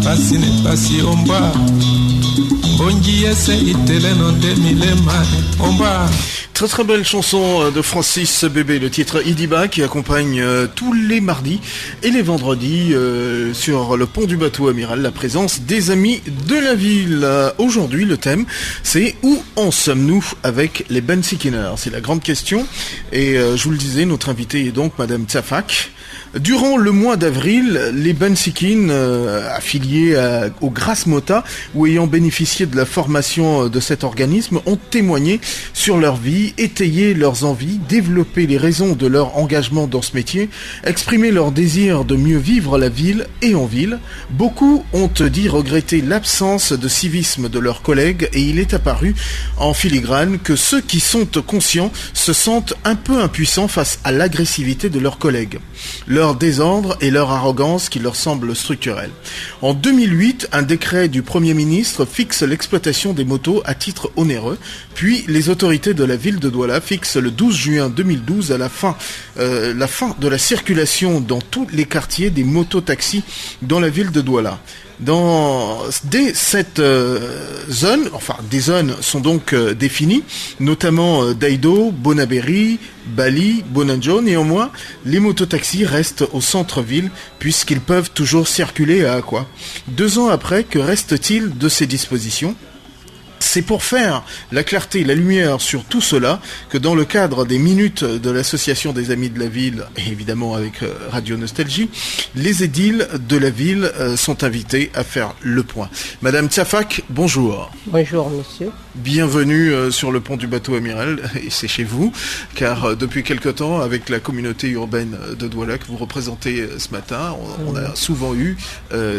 pasi omba. Bongi ese itele non de milema omba. Très très belle chanson de Francis Bébé, le titre Idiba, qui accompagne tous les mardis et les vendredis sur le pont du bateau amiral, la présence des amis de la ville. Aujourd'hui, le thème, c'est où en sommes-nous avec les Bensikiners? C'est la grande question. Et je vous le disais, notre invitée est donc Madame Tsafak. Durant le mois d'avril, les Bensikin affiliés au Grasse Mota ou ayant bénéficié de la formation de cet organisme ont témoigné sur leur vie, étayé leurs envies, développé les raisons de leur engagement dans ce métier, exprimé leur désir de mieux vivre la ville et en ville. Beaucoup ont dit regretter l'absence de civisme de leurs collègues et il est apparu en filigrane que ceux qui sont conscients se sentent un peu impuissants face à l'agressivité de leurs collègues, leur désordre et leur arrogance qui leur semblent structurelles. En 2008, un décret du Premier ministre fixe l'exploitation des motos à titre onéreux, puis les autorités de la ville de Douala fixent le 12 juin 2012 à la fin de la circulation dans tous les quartiers des mototaxis dans la ville de Douala. Dès cette zone, des zones sont donc définies, notamment Daido, Bonaberi, Bali, Bonanjo. Néanmoins, les mototaxis restent au centre-ville puisqu'ils peuvent toujours circuler à Akwa. 2 ans après, que reste-t-il de ces dispositions ? C'est pour faire la clarté et la lumière sur tout cela que dans le cadre des minutes de l'association des amis de la ville, et évidemment avec Radio Nostalgie, les édiles de la ville sont invités à faire le point. Madame Tsafak, bonjour. Bonjour monsieur. Bienvenue sur le pont du bateau amiral, et c'est chez vous, car depuis quelque temps, avec la communauté urbaine de Douala que vous représentez ce matin, on a souvent eu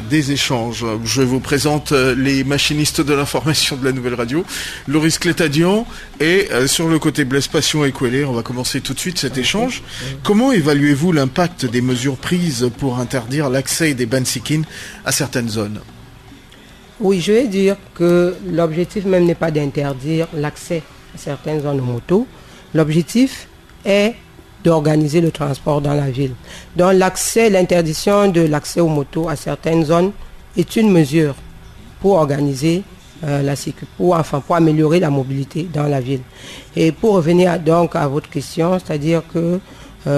des échanges. Je vous présente les machinistes de l'information de la nouvelle radio, Loris Clétadian, et sur le côté Blaise Passion et Kouélé, on va commencer tout de suite cet échange. Comment évaluez-vous l'impact des mesures prises pour interdire l'accès des Bensikin à certaines zones ? Oui, je vais dire que l'objectif même n'est pas d'interdire l'accès à certaines zones moto. L'objectif est d'organiser le transport dans la ville. Donc l'interdiction de l'accès aux motos à certaines zones est une mesure pour organiser pour améliorer la mobilité dans la ville. Et pour revenir donc à votre question, c'est-à-dire que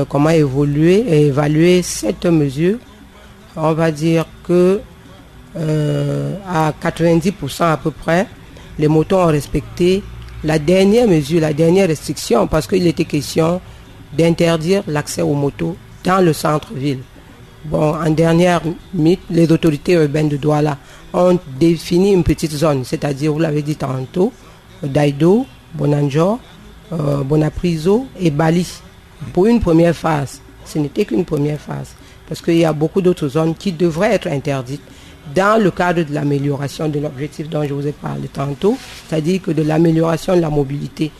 comment évoluer et évaluer cette mesure, on va dire que à 90% à peu près, les motos ont respecté la dernière mesure, la dernière restriction, parce qu'il était question d'interdire l'accès aux motos dans le centre-ville. Bon, en dernière minute, les autorités urbaines de Douala ont défini une petite zone, c'est-à-dire, vous l'avez dit tantôt, Daido, Bonanjo, Bonapriso et Bali. Pour une première phase, ce n'était qu'une première phase, parce qu'il y a beaucoup d'autres zones qui devraient être interdites dans le cadre de l'amélioration de l'objectif dont je vous ai parlé tantôt, c'est-à-dire que de l'amélioration de la mobilité,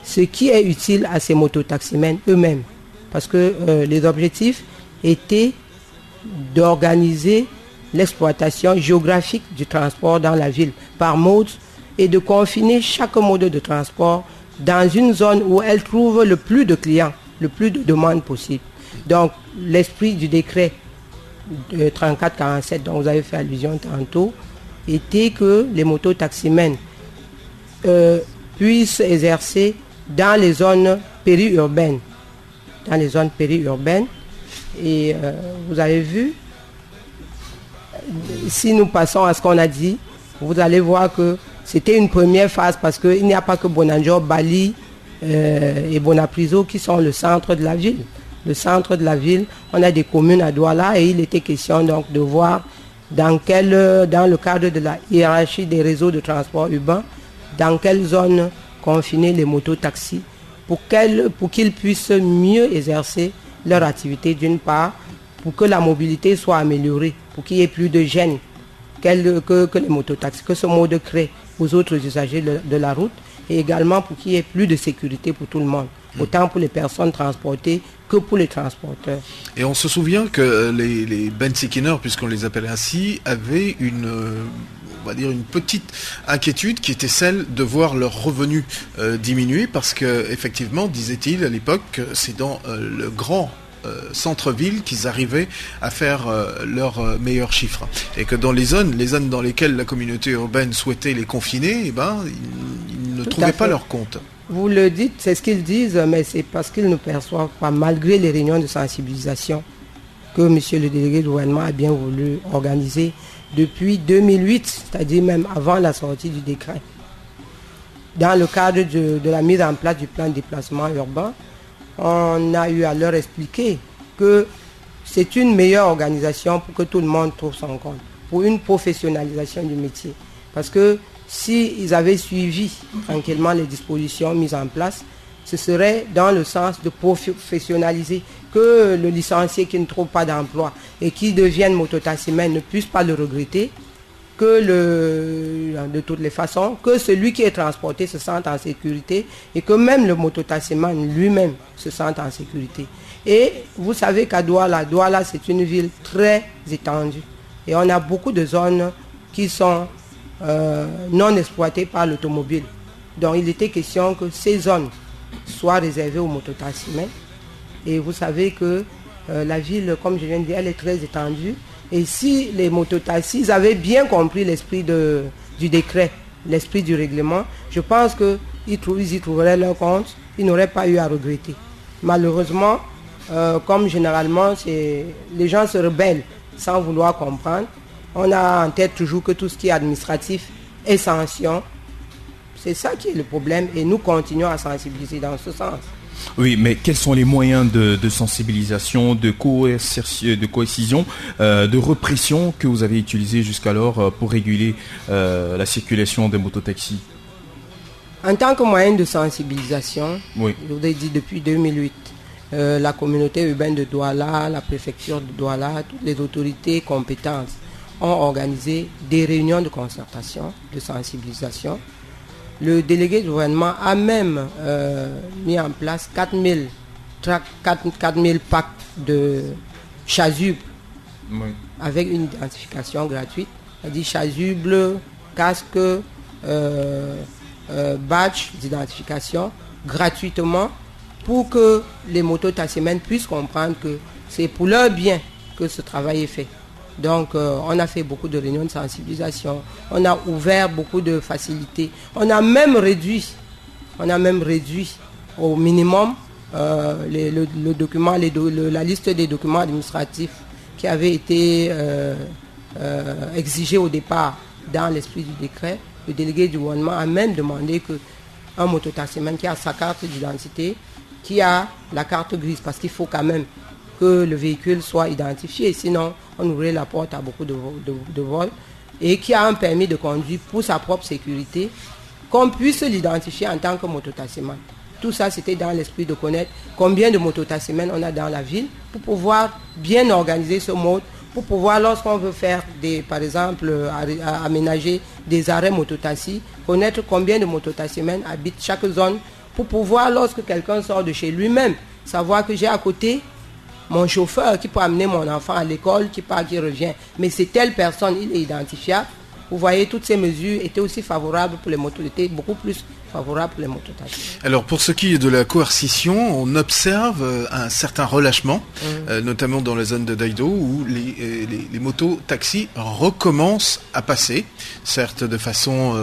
ce qui est utile à ces mototaximens eux-mêmes, parce que les objectifs étaient d'organiser l'exploitation géographique du transport dans la ville par mode et de confiner chaque mode de transport dans une zone où elle trouve le plus de clients, le plus de demandes possible. Donc l'esprit du décret 34-47 dont vous avez fait allusion tantôt était que les mototaximens puissent exercer dans les zones périurbaines. Et vous avez vu, si nous passons à ce qu'on a dit, vous allez voir que c'était une première phase parce qu'il n'y a pas que Bonanjo, Bali et Bonapriso qui sont le centre de la ville. Le centre de la ville, on a des communes à Douala et il était question donc de voir dans le cadre de la hiérarchie des réseaux de transport urbain, dans quelle zone confiner les mototaxis pour qu'ils puissent mieux exercer leur activité d'une part, pour que la mobilité soit améliorée, pour qu'il y ait plus de gêne que les mototaxis, que ce mode crée aux autres usagers de la route, et également pour qu'il y ait plus de sécurité pour tout le monde, autant pour les personnes transportées que pour les transporteurs. Et on se souvient que les Bensikiners, puisqu'on les appelle ainsi, avaient une petite inquiétude qui était celle de voir leurs revenus diminuer parce que, effectivement, disait-il à l'époque, c'est dans le grand centre-ville qu'ils arrivaient à faire leurs meilleurs chiffres. Et que dans les zones dans lesquelles la communauté urbaine souhaitait les confiner, ils ne trouvaient pas leur compte. Vous le dites, c'est ce qu'ils disent, mais c'est parce qu'ils ne perçoivent pas, malgré les réunions de sensibilisation que monsieur le délégué du gouvernement a bien voulu organiser depuis 2008, c'est-à-dire même avant la sortie du décret. Dans le cadre de la mise en place du plan de déplacement urbain, on a eu à leur expliquer que c'est une meilleure organisation pour que tout le monde trouve son compte, pour une professionnalisation du métier. Parce que s'ils avaient suivi tranquillement les dispositions mises en place, ce serait dans le sens de professionnaliser, que le licencié qui ne trouve pas d'emploi et qui devienne mototaximan ne puisse pas le regretter, de toutes les façons, que celui qui est transporté se sente en sécurité et que même le mototaximan lui-même se sente en sécurité. Et vous savez qu'à Douala, c'est une ville très étendue et on a beaucoup de zones qui sont non exploitées par l'automobile. Donc il était question que ces zones soient réservées aux mototaximens. Et vous savez que la ville, comme je viens de dire, elle est très étendue. Et si les mototaxis avaient bien compris l'esprit du décret, l'esprit du règlement, je pense qu'ils y trouveraient leur compte, ils n'auraient pas eu à regretter. Malheureusement, comme généralement, les gens se rebellent sans vouloir comprendre. On a en tête toujours que tout ce qui est administratif est sanction. C'est ça qui est le problème et nous continuons à sensibiliser dans ce sens. Oui, mais quels sont les moyens de sensibilisation, de coercition, de répression que vous avez utilisés jusqu'alors pour réguler la circulation des mototaxis? En tant que moyen de sensibilisation, oui. Je vous ai dit depuis 2008, la communauté urbaine de Douala, la préfecture de Douala, toutes les autorités compétentes ont organisé des réunions de concertation, de sensibilisation. Le délégué du gouvernement a même mis en place 4000 packs de chasubles avec une identification gratuite, c'est-à-dire chasubles, casques, badges d'identification gratuitement pour que les mototaximens puissent comprendre que c'est pour leur bien que ce travail est fait. Donc, on a fait beaucoup de réunions de sensibilisation, on a ouvert beaucoup de facilités, on a même réduit au minimum le document, la liste des documents administratifs qui avaient été exigés au départ dans l'esprit du décret. Le délégué du gouvernement a même demandé qu'un mototaximan qui a sa carte d'identité, qui a la carte grise, parce qu'il faut quand même que le véhicule soit identifié, sinon on ouvrait la porte à beaucoup de vols, et qui a un permis de conduire pour sa propre sécurité, qu'on puisse l'identifier en tant que mototaximan. Tout ça, c'était dans l'esprit de connaître combien de mototaximens on a dans la ville, pour pouvoir bien organiser ce mode, pour pouvoir, lorsqu'on veut faire, par exemple, aménager des arrêts mototaxis, connaître combien de mototaximens habitent chaque zone, pour pouvoir, lorsque quelqu'un sort de chez lui-même, savoir que j'ai à côté mon chauffeur qui peut amener mon enfant à l'école, qui part, qui revient. Mais c'est telle personne, il est identifiable. Vous voyez, toutes ces mesures étaient aussi favorables pour les motos, étaient beaucoup plus favorables pour les mototaxis. Alors, pour ce qui est de la coercition, on observe un certain relâchement, notamment dans la zone de Daido, où les motos-taxis recommencent à passer, certes de façon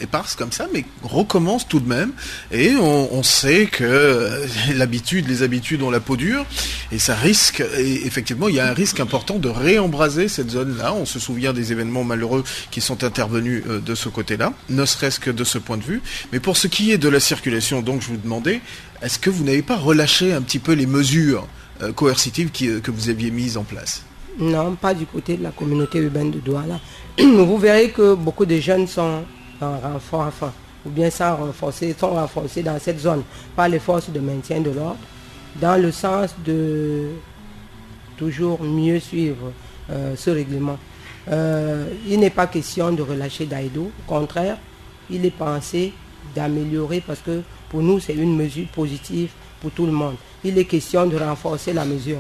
éparse comme ça, mais recommencent tout de même. Et on sait que les habitudes ont la peau dure, et ça risque, et effectivement, il y a un risque important de réembraser cette zone-là. On se souvient des événements malheureux qui sont intervenus de ce côté-là, ne serait-ce que de ce point de vue. Mais pour ce qui est de la circulation, donc, je vous demandais, est-ce que vous n'avez pas relâché un petit peu les mesures coercitives que vous aviez mises en place? Non, pas du côté de la communauté urbaine de Douala. Vous verrez que beaucoup de jeunes sont en renfort, ou bien sont renforcés dans cette zone par les forces de maintien de l'ordre, dans le sens de toujours mieux suivre ce règlement. Il n'est pas question de relâcher Daido, au contraire, il est pensé d'améliorer parce que pour nous c'est une mesure positive pour tout le monde. Il est question de renforcer la mesure.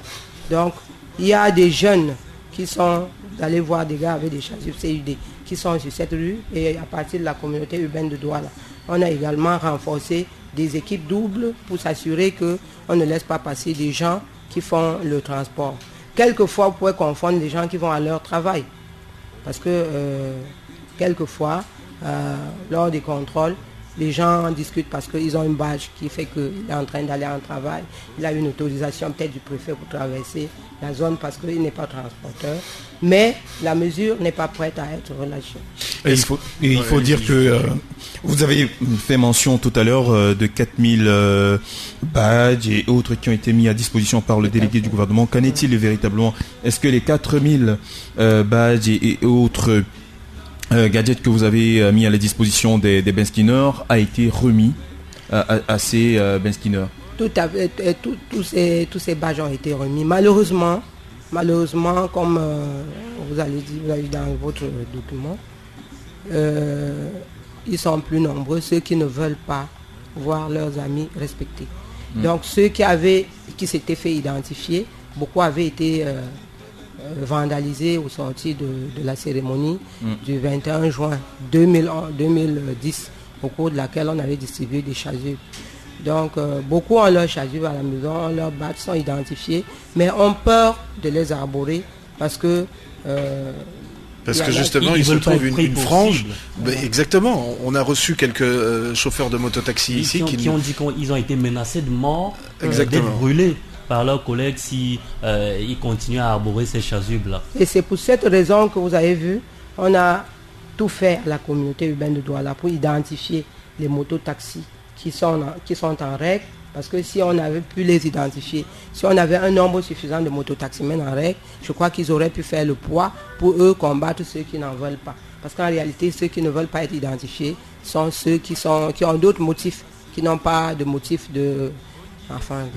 Donc il y a des jeunes qui sont, vous allez voir des gars avec des chasubles CUD qui sont sur cette rue et à partir de la communauté urbaine de Douala. On a également renforcé des équipes doubles pour s'assurer qu'on ne laisse pas passer des gens qui font le transport. Quelquefois, vous pouvez confondre les gens qui vont à leur travail. Parce que quelquefois, lors des contrôles, les gens discutent parce qu'ils ont une badge qui fait qu'il est en train d'aller en travail. Il a une autorisation peut-être du préfet pour traverser la zone parce qu'il n'est pas transporteur. Mais la mesure n'est pas prête à être relâchée. Et il faut dire que vous avez fait mention tout à l'heure de 4000 badges et autres qui ont été mis à disposition par le délégué du gouvernement. Qu'en est-il véritablement? Est-ce que les 4000 badges et autres gadgets que vous avez mis à la disposition des benskinners a été remis à ces benskinners? Tous ces badges ont été remis. Malheureusement, comme vous avez dit dans votre document, ils sont plus nombreux, ceux qui ne veulent pas voir leurs amis respectés. Donc ceux qui s'étaient fait identifier, beaucoup avaient été vandalisés au sortir de la cérémonie du 21 juin 2010, au cours de laquelle on avait distribué des chasubles. Donc beaucoup ont leur chasuble à la maison, leurs badges sont identifiés, mais ont peur de les arborer parce que justement, il se trouve une frange. Exactement. On a reçu quelques chauffeurs de mototaxi ici qui ont dit qu'ils ont été menacés de mort, d'être brûlés par leurs collègues si ils continuent à arborer ces chasubles-là. Et c'est pour cette raison que vous avez vu, on a tout fait à la communauté urbaine de Douala pour identifier les mototaxis qui sont en règle. Parce que si on avait pu les identifier, si on avait un nombre suffisant de mototaximens en règle, je crois qu'ils auraient pu faire le poids pour eux combattre ceux qui n'en veulent pas. Parce qu'en réalité, ceux qui ne veulent pas être identifiés sont ceux qui ont d'autres motifs, qui n'ont pas de motifs de...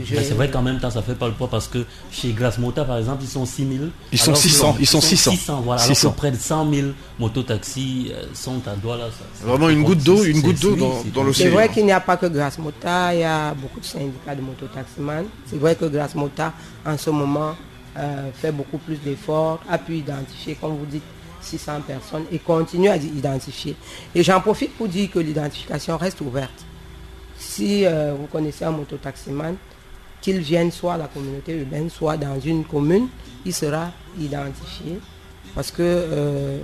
C'est vrai qu'en même temps, ça fait pas le poids parce que chez Grâce Mota, par exemple, ils sont 6000. Ils sont 600. Voilà, alors que près de 100 000 mototaxis sont à Douala. Vraiment une goutte d'eau dans l'océan. C'est vrai qu'il n'y a pas que Grâce Mota, il y a beaucoup de syndicats de mototaximans. C'est vrai que Grâce Mota, en ce moment, fait beaucoup plus d'efforts, a pu identifier, comme vous dites, 600 personnes et continue à identifier. Et j'en profite pour dire que l'identification reste ouverte. Si vous connaissez un mototaximan, qu'il vienne soit à la communauté urbaine, soit dans une commune, il sera identifié. Parce que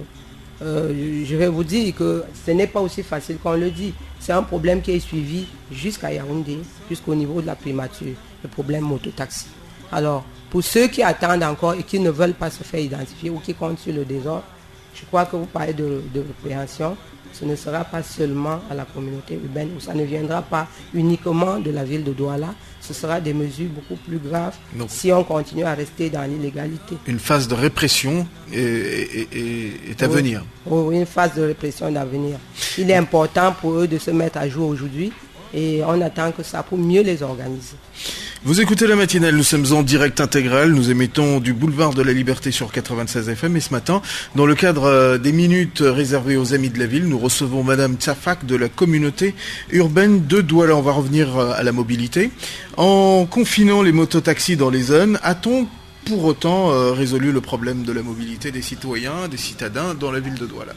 je vais vous dire que ce n'est pas aussi facile qu'on le dit. C'est un problème qui est suivi jusqu'à Yaoundé, jusqu'au niveau de la primature, le problème mototaxi. Alors, pour ceux qui attendent encore et qui ne veulent pas se faire identifier ou qui comptent sur le désordre, je crois que vous parlez de préhension. Ce ne sera pas seulement à la communauté urbaine, ou ça ne viendra pas uniquement de la ville de Douala. Ce sera des mesures beaucoup plus graves si on continue à rester dans l'illégalité. Une phase de répression est à venir. Oui, une phase de répression est à venir. Il est important pour eux de se mettre à jour aujourd'hui et on attend que ça pour mieux les organiser. Vous écoutez la matinale, nous sommes en direct intégral, nous émettons du boulevard de la Liberté sur 96 FM et ce matin, dans le cadre des minutes réservées aux amis de la ville, nous recevons Madame Tsafak de la communauté urbaine de Douala. On va revenir à la mobilité. En confinant les mototaxis dans les zones, a-t-on pour autant résolu le problème de la mobilité des citoyens, des citadins dans la ville de Douala ?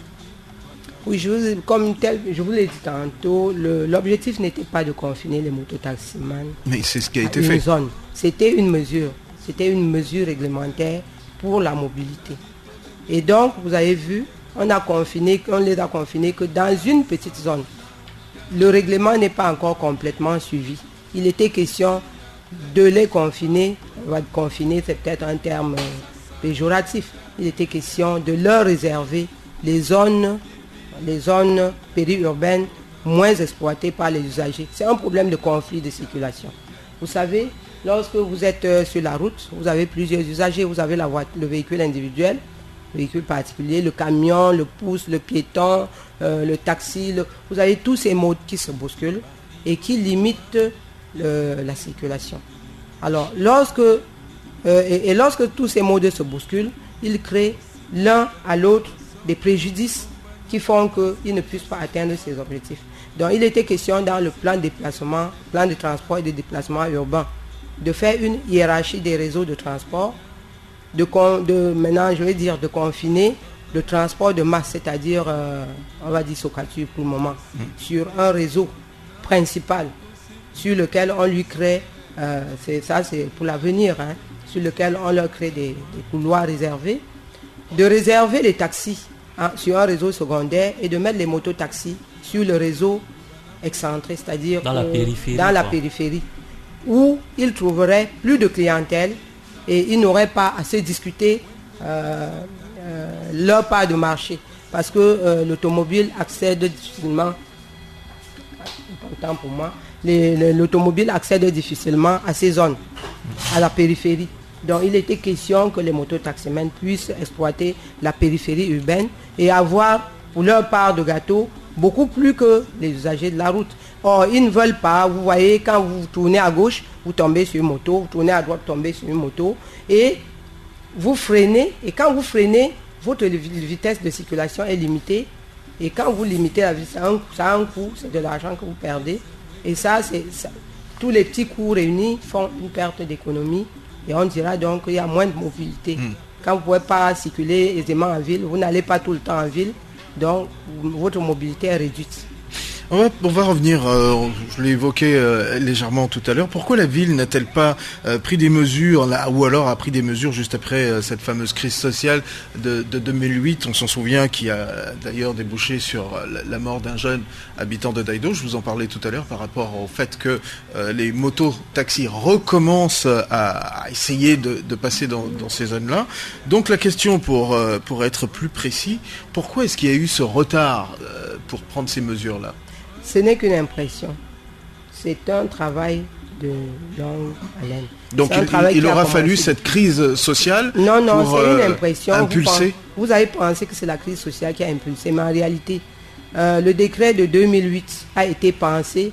Oui, je vous l'ai dit tantôt, l'objectif n'était pas de confiner les mototaximans. Mais c'est ce qui a été fait. Zone. C'était une mesure réglementaire pour la mobilité. Et donc, vous avez vu, on les a confinés que dans une petite zone. Le règlement n'est pas encore complètement suivi. Il était question de les confiner. Confiner, c'est peut-être un terme péjoratif. Il était question de leur réserver les zones périurbaines moins exploitées par les usagers. C'est un problème de conflit de circulation. Vous savez, lorsque vous êtes sur la route, vous avez plusieurs usagers. Vous avez le véhicule individuel, le véhicule particulier, le camion, le pouce, le piéton, le taxi. Vous avez tous ces modes qui se bousculent et qui limitent la circulation. Alors, lorsque tous ces modes se bousculent, ils créent l'un à l'autre des préjudices qui font qu'ils ne puissent pas atteindre ces objectifs. Donc il était question dans le plan de transport et de déplacement urbain, de faire une hiérarchie des réseaux de transport, de confiner le transport de masse, c'est-à-dire, on va dire Socature pour le moment, sur un réseau principal sur lequel on lui crée c'est pour l'avenir, hein, sur lequel on leur crée des couloirs réservés, de réserver les taxis sur un réseau secondaire et de mettre les mototaxis sur le réseau excentré, c'est-à-dire dans la périphérie, où ils trouveraient plus de clientèle et ils n'auraient pas à se discuter leur part de marché, parce que l'automobile accède difficilement, important pour moi, l'automobile accède difficilement à ces zones, à la périphérie. Donc il était question que les mototaximens puissent exploiter la périphérie urbaine et avoir pour leur part de gâteau beaucoup plus que les usagers de la route. Or, ils ne veulent pas, vous voyez, quand vous tournez à gauche, vous tombez sur une moto, vous tournez à droite, vous tombez sur une moto, et vous freinez, et quand vous freinez, votre vitesse de circulation est limitée, et quand vous limitez la vitesse, ça a un coût, c'est de l'argent que vous perdez, et ça, tous les petits coûts réunis font une perte d'économie, et on dira donc qu'il y a moins de mobilité. Quand vous ne pouvez pas circuler aisément en ville, vous n'allez pas tout le temps en ville, donc votre mobilité est réduite. On va revenir, je l'ai évoqué légèrement tout à l'heure, pourquoi la ville n'a-t-elle pas pris des mesures, ou alors a pris des mesures juste après cette fameuse crise sociale de 2008, on s'en souvient, qui a d'ailleurs débouché sur la mort d'un jeune habitant de Daïdo. Je vous en parlais tout à l'heure par rapport au fait que les motos-taxis recommencent à essayer de passer dans ces zones-là. Donc la question, pour être plus précis, pourquoi est-ce qu'il y a eu ce retard pour prendre ces mesures-là ? Ce n'est qu'une impression. C'est un travail de longue haleine. Donc il aura fallu cette crise sociale pour c'est une impression. Impulser. Vous avez pensé que c'est la crise sociale qui a impulsé, mais en réalité, le décret de 2008 a été pensé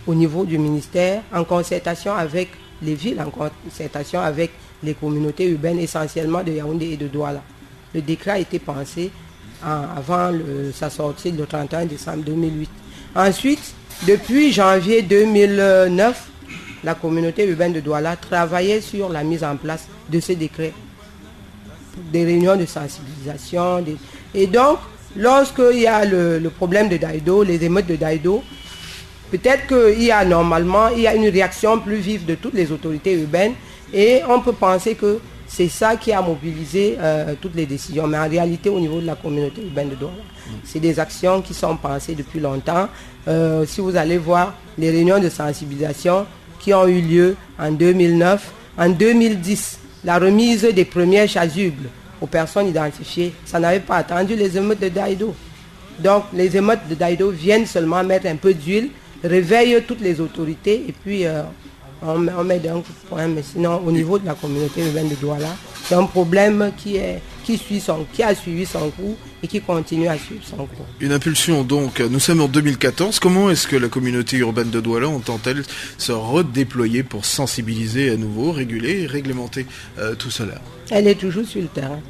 au niveau du ministère en concertation avec les villes, en concertation avec les communautés urbaines, essentiellement de Yaoundé et de Douala. Le décret a été pensé avant sa sortie le 31 décembre 2008. Ensuite, depuis janvier 2009, la communauté urbaine de Douala travaillait sur la mise en place de ce décret. Des réunions de sensibilisation. Et donc, lorsqu'il y a le problème de Daïdo, les émeutes de Daïdo, peut-être qu'il y a une réaction plus vive de toutes les autorités urbaines et on peut penser que c'est ça qui a mobilisé toutes les décisions. Mais en réalité, au niveau de la communauté urbaine de Douala, c'est des actions qui sont pensées depuis longtemps. Si vous allez voir les réunions de sensibilisation qui ont eu lieu en 2009, en 2010, la remise des premières chasubles aux personnes identifiées, ça n'avait pas attendu les émeutes de Daïdo. Donc les émeutes de Daïdo viennent seulement mettre un peu d'huile, réveillent toutes les autorités et puis on met d'un coup de poing. Mais sinon, au niveau de la communauté urbaine de Douala, c'est un problème qui a suivi son cours et qui continue à suivre son cours. Une impulsion donc. Nous sommes en 2014. Comment est-ce que la communauté urbaine de Douala entend-elle se redéployer pour sensibiliser à nouveau, réguler et réglementer tout cela ? Elle est toujours sur le terrain.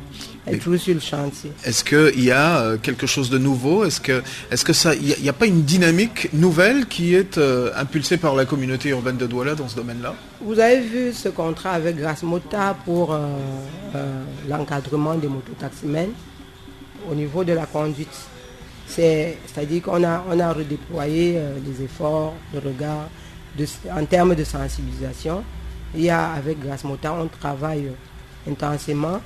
Elle est toujours sur le chantier. Est-ce qu'il y a quelque chose de nouveau ? Est-ce que il n'y a pas une dynamique nouvelle qui est impulsée par la communauté urbaine de Douala dans ce domaine-là ? Vous avez vu ce contrat avec Grâce Mota pour l'encadrement des mototaximens au niveau de la conduite. C'est-à-dire qu'on a redéployé les efforts, le regard en termes de sensibilisation. Avec Grâce Mota, on travaille intensément.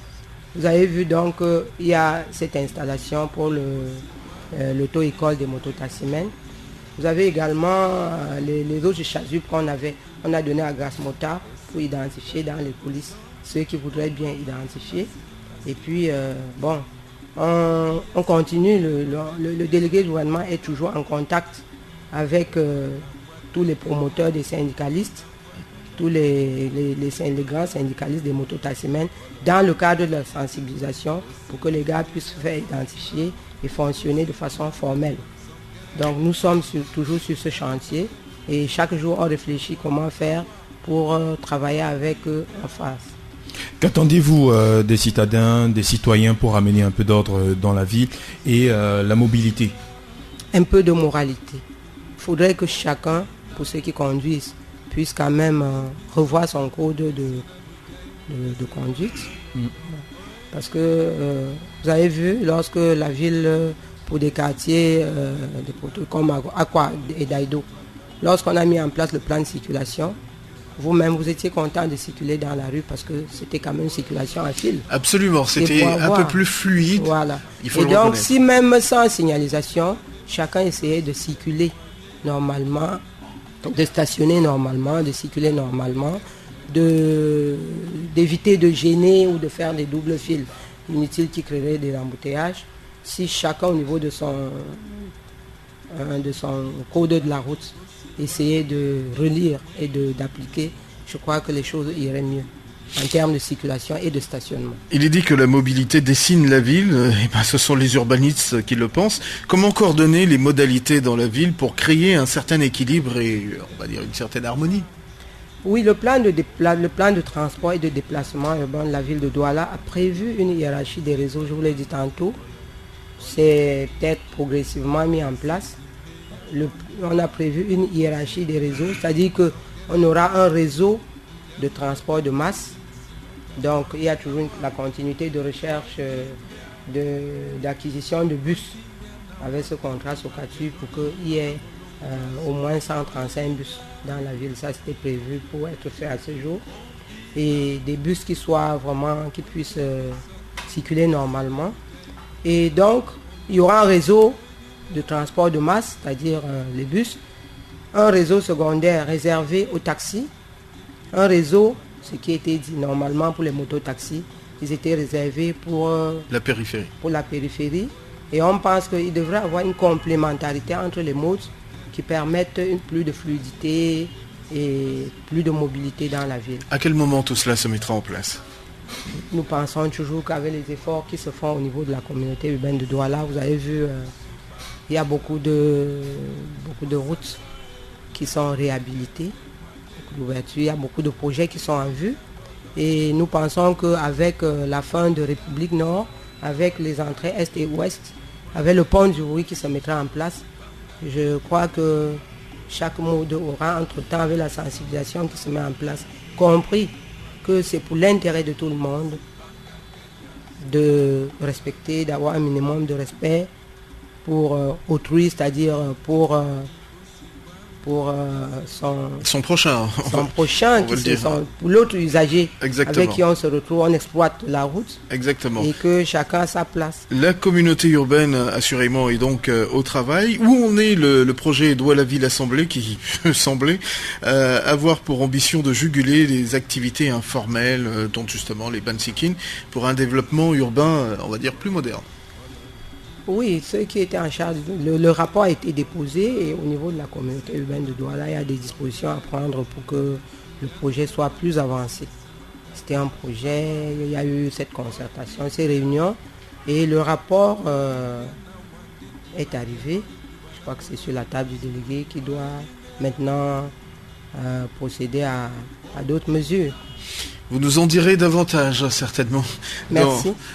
Vous avez vu donc il y a cette installation pour l'auto-école des mototaximens. Vous avez également les autres chasubles qu'on avait. On a donné à Grâce Mota pour identifier dans les coulisses ceux qui voudraient bien identifier. Et puis, on continue. Le délégué du gouvernement est toujours en contact avec tous les promoteurs des syndicalistes, tous les grands syndicalistes des mototaximens dans le cadre de la sensibilisation pour que les gars puissent se faire identifier et fonctionner de façon formelle. Donc nous sommes toujours sur ce chantier et chaque jour on réfléchit comment faire pour travailler avec eux en face. Qu'attendez-vous des citadins, des citoyens pour amener un peu d'ordre dans la ville et la mobilité ? Un peu de moralité. Il faudrait que chacun, pour ceux qui conduisent, puisse quand même revoir son code de conduite. Parce que vous avez vu, lorsque la ville, pour des quartiers comme Akwa et Daïdo, lorsqu'on a mis en place le plan de circulation, vous-même, vous étiez content de circuler dans la rue parce que c'était quand même une circulation à fil. Absolument, c'était un peu plus fluide. Voilà. Il faut et le donc, reconnaître. si même sans signalisation, chacun essayait de circuler normalement, de stationner normalement, de circuler normalement, d'éviter de gêner ou de faire des doubles fils inutiles qui créeraient des embouteillages. Si chacun au niveau de son code de la route essayait de relire et d'appliquer, je crois que les choses iraient mieux en termes de circulation et de stationnement. Il est dit que la mobilité dessine la ville, et ben ce sont les urbanistes qui le pensent. Comment coordonner les modalités dans la ville pour créer un certain équilibre et, on va dire, une certaine harmonie? Oui, le plan de transport et de déplacement urbain de la ville de Douala a prévu une hiérarchie des réseaux, je vous l'ai dit tantôt. C'est peut-être progressivement mis en place. On a prévu une hiérarchie des réseaux, c'est-à-dire qu'on aura un réseau de transport de masse. Donc il y a toujours la continuité de recherche d'acquisition de bus avec ce contrat Socatu pour qu'il y ait au moins 135 bus dans la ville. Ça, c'était prévu pour être fait à ce jour. Et des bus qui puissent circuler normalement. Et donc, il y aura un réseau de transport de masse, c'est-à-dire les bus, un réseau secondaire réservé aux taxis, un réseau, ce qui était dit normalement pour les mototaxis, ils étaient réservés pour la périphérie. Et on pense qu'il devrait y avoir une complémentarité entre les modes qui permettent plus de fluidité et plus de mobilité dans la ville. À quel moment tout cela se mettra en place? Nous pensons toujours qu'avec les efforts qui se font au niveau de la communauté urbaine de Douala, vous avez vu, il y a beaucoup de routes qui sont réhabilitées, beaucoup d'ouvertures, il y a beaucoup de projets qui sont en vue. Et nous pensons qu'avec la fin de République Nord, avec les entrées Est et Ouest, avec le pont du Rouy qui se mettra en place, je crois que chaque mode aura entre-temps, avec la sensibilisation qui se met en place, compris que c'est pour l'intérêt de tout le monde de respecter, d'avoir un minimum de respect pour autrui, c'est-à-dire pour son prochain, pour l'autre usager. Exactement. Avec qui on se retrouve, on exploite la route. Exactement. Et que chacun a sa place. La communauté urbaine, assurément, est donc au travail. Où en est le projet Douala Ville Assemblée qui peut sembler avoir pour ambition de juguler les activités informelles, dont justement les bansikin, pour un développement urbain, on va dire, plus moderne? Oui, ceux qui étaient en charge, le rapport a été déposé et au niveau de la communauté urbaine de Douala, il y a des dispositions à prendre pour que le projet soit plus avancé. C'était un projet, il y a eu cette concertation, ces réunions et le rapport est arrivé. Je crois que c'est sur la table du délégué qui doit maintenant procéder à d'autres mesures. Vous nous en direz davantage, certainement,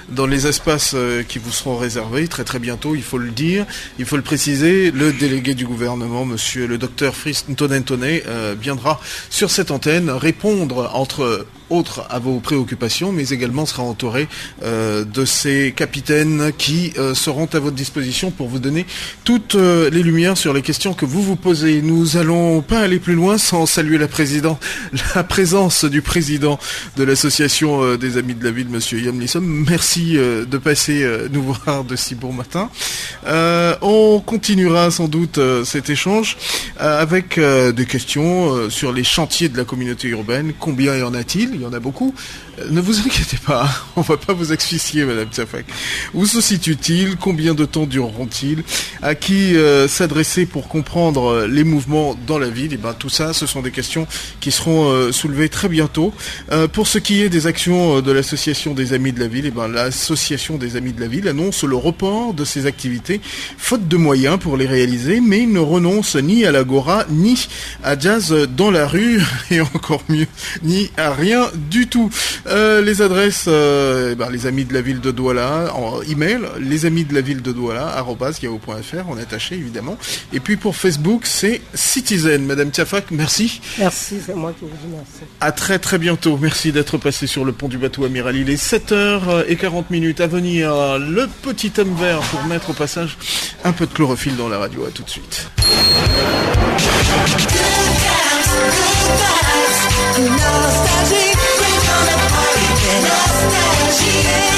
dans les espaces qui vous seront réservés très très bientôt, il faut le dire, il faut le préciser. Le délégué du gouvernement, monsieur le docteur Fritz Ntonentone, viendra sur cette antenne répondre, entre autres, à vos préoccupations, mais également sera entouré de ces capitaines qui seront à votre disposition pour vous donner toutes les lumières sur les questions que vous vous posez. Nous allons pas aller plus loin sans saluer la présence du président de l'association des Amis de la Ville, monsieur Yam Lissom. Merci de passer nous voir de si bon matin. On continuera sans doute cet échange avec des questions sur les chantiers de la communauté urbaine. Combien y en a-t-il? Il y en a beaucoup. Ne vous inquiétez pas, on ne va pas vous asphyxier, Madame Tiafak. Où se situe-t-il? Combien de temps dureront-ils? À qui s'adresser pour comprendre les mouvements dans la ville? Et ben, tout ça, ce sont des questions qui seront soulevées très bientôt. Pour ce qui est des actions de l'association des Amis de la Ville, et ben, l'association des Amis de la Ville annonce le report de ses activités, faute de moyens pour les réaliser, mais ne renonce ni à l'agora, ni à jazz dans la rue, et encore mieux, ni à rien du tout. Les adresses, les amis de la ville de Douala, en email, les amis de la ville de Douala, @yahoo.fr, en attaché évidemment. Et puis pour Facebook, c'est Citizen. Madame Tiafak, merci. Merci, c'est moi qui vous dis merci. À très très bientôt. Merci d'être passé sur le pont du bateau Amiral. Il est 7h40 à venir. Le petit homme vert pour mettre au passage un peu de chlorophylle dans la radio. À tout de suite. Nostalgie, we're gonna party, nostalgie.